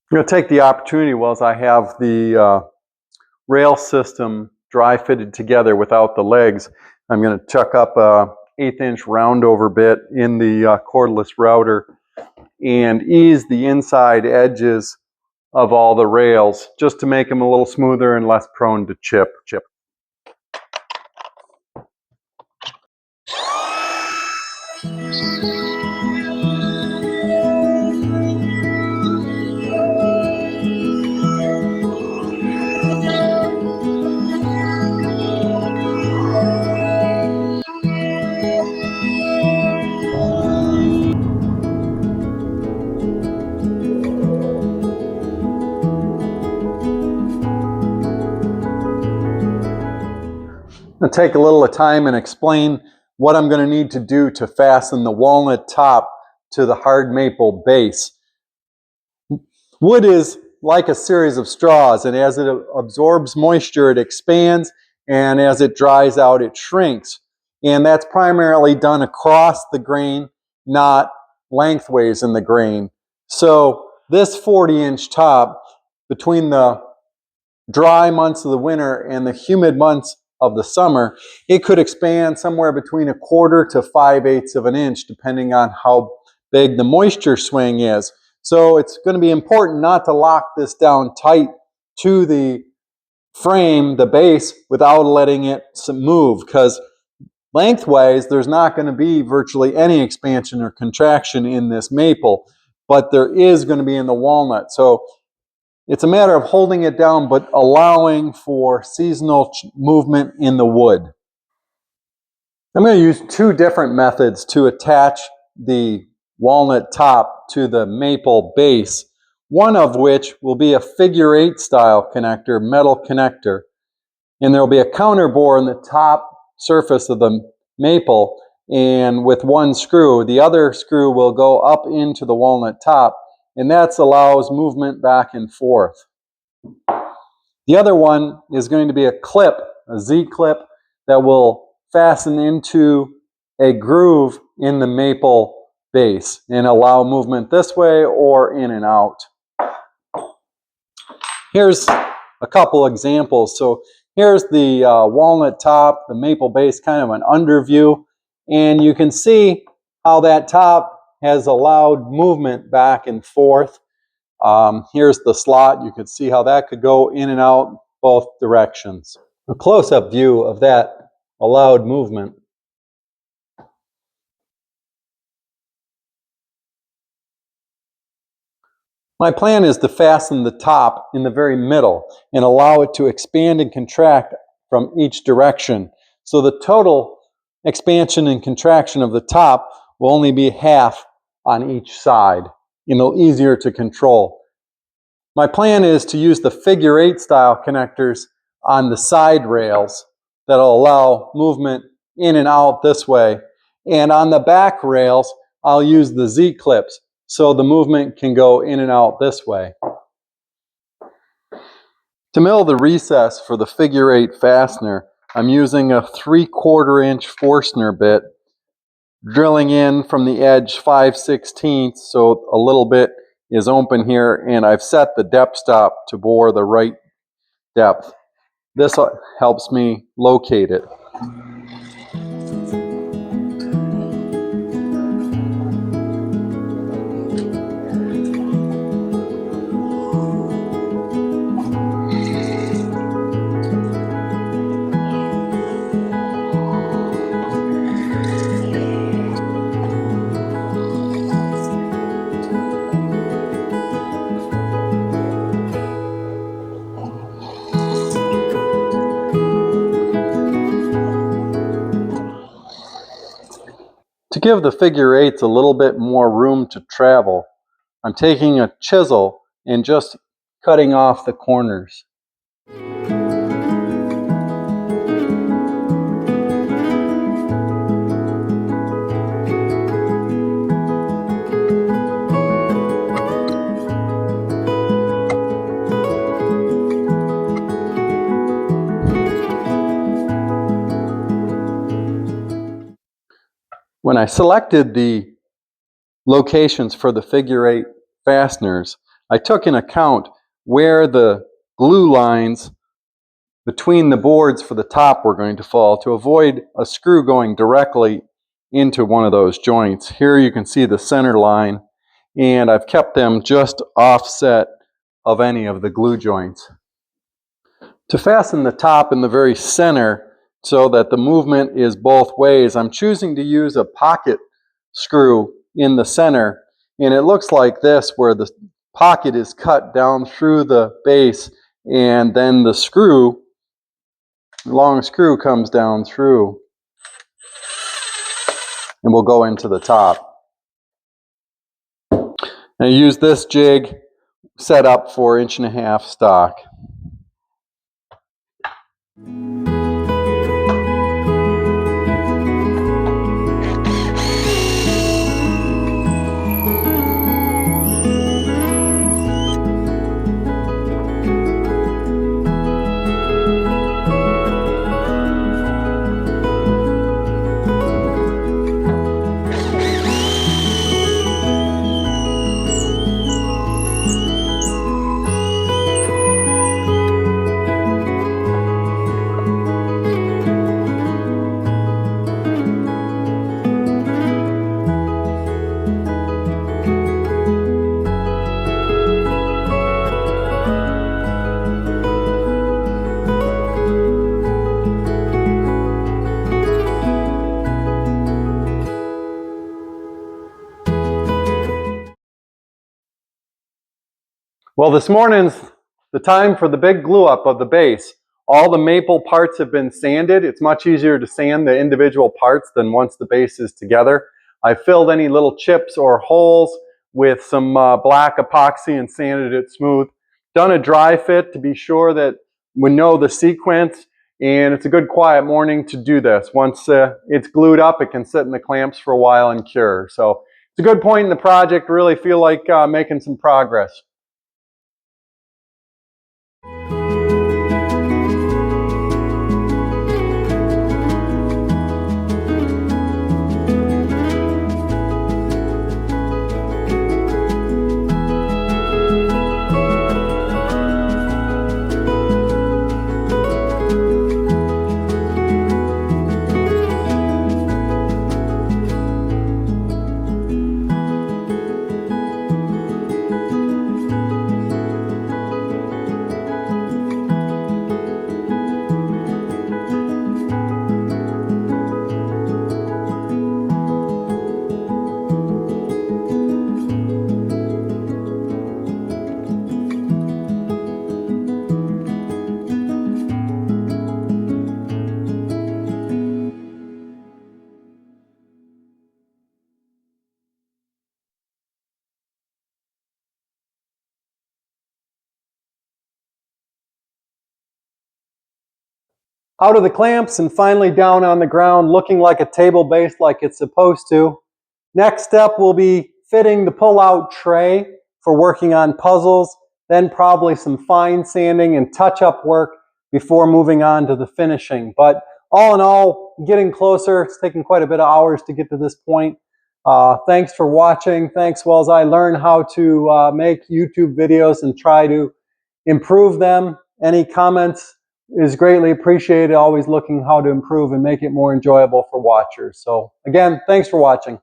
I'm going to take the opportunity while I have the rail system dry fitted together without the legs. I'm going to chuck up a 1/8 inch roundover bit in the cordless router and ease the inside edges of all the rails just to make them a little smoother and less prone to chip. I'm going to take a little time and explain what I'm going to need to do to fasten the walnut top to the hard maple base. Wood is like a series of straws, and as it absorbs moisture, it expands, and as it dries out, it shrinks. And that's primarily done across the grain, not lengthways in the grain. So this 40-inch top, between the dry months of the winter and the humid months of the summer, it could expand somewhere between 1/4 to 5/8 of an inch, depending on how big the moisture swing is. So it's going to be important not to lock this down tight to the frame, the base, without letting it move, because lengthwise there's not going to be virtually any expansion or contraction in this maple, but there is going to be in the walnut. So it's a matter of holding it down, but allowing for seasonal movement in the wood. I'm going to use two different methods to attach the walnut top to the maple base, one of which will be a figure-8 style connector, metal connector, and there will be a counter bore on the top surface of the maple, and with one screw, the other screw will go up into the walnut top, and that allows movement back and forth. The other one is going to be a clip, a Z-clip, that will fasten into a groove in the maple base and allow movement this way or in and out. Here's a couple examples. So here's the walnut top, the maple base, kind of an underview, and you can see how that top has allowed movement back and forth. Here's the slot. You can see how that could go in and out both directions. A close-up view of that allowed movement. My plan is to fasten the top in the very middle and allow it to expand and contract from each direction. So the total expansion and contraction of the top will only be half on each side, and they're easier to control. My plan is to use the figure-8 style connectors on the side rails that'll allow movement in and out this way. And on the back rails, I'll use the Z-clips so the movement can go in and out this way. To mill the recess for the figure-8 fastener, I'm using a 3/4 inch Forstner bit, drilling in from the edge 5/16, so a little bit is open here, and I've set the depth stop to bore the right depth. This helps me locate it. To give the figure-8s a little bit more room to travel, I'm taking a chisel and just cutting off the corners. When I selected the locations for the figure-8 fasteners, I took in account where the glue lines between the boards for the top were going to fall to avoid a screw going directly into one of those joints. Here you can see the center line, and I've kept them just offset of any of the glue joints. To fasten the top in the very center so that the movement is both ways, I'm choosing to use a pocket screw in the center, and it looks like this, where the pocket is cut down through the base, and then the screw, long screw, comes down through and will go into the top. And I use this jig set up for 1.5" stock. Well, this morning's the time for the big glue up of the base. All the maple parts have been sanded. It's much easier to sand the individual parts than once the base is together. I filled any little chips or holes with some black epoxy and sanded it smooth. Done a dry fit to be sure that we know the sequence, and it's a good quiet morning to do this. Once it's glued up, it can sit in the clamps for a while and cure. So it's a good point in the project. Really feel like making some progress. Out of the clamps and finally down on the ground, looking like a table base like it's supposed to. Next step will be fitting the pull-out tray for working on puzzles, then probably some fine sanding and touch-up work before moving on to the finishing. But all in all, getting closer. It's taken quite a bit of hours to get to this point. Thanks for watching. Thanks as I learn how to make YouTube videos and try to improve them. Any comments is greatly appreciated. Always looking how to improve and make it more enjoyable for watchers. So again, thanks for watching.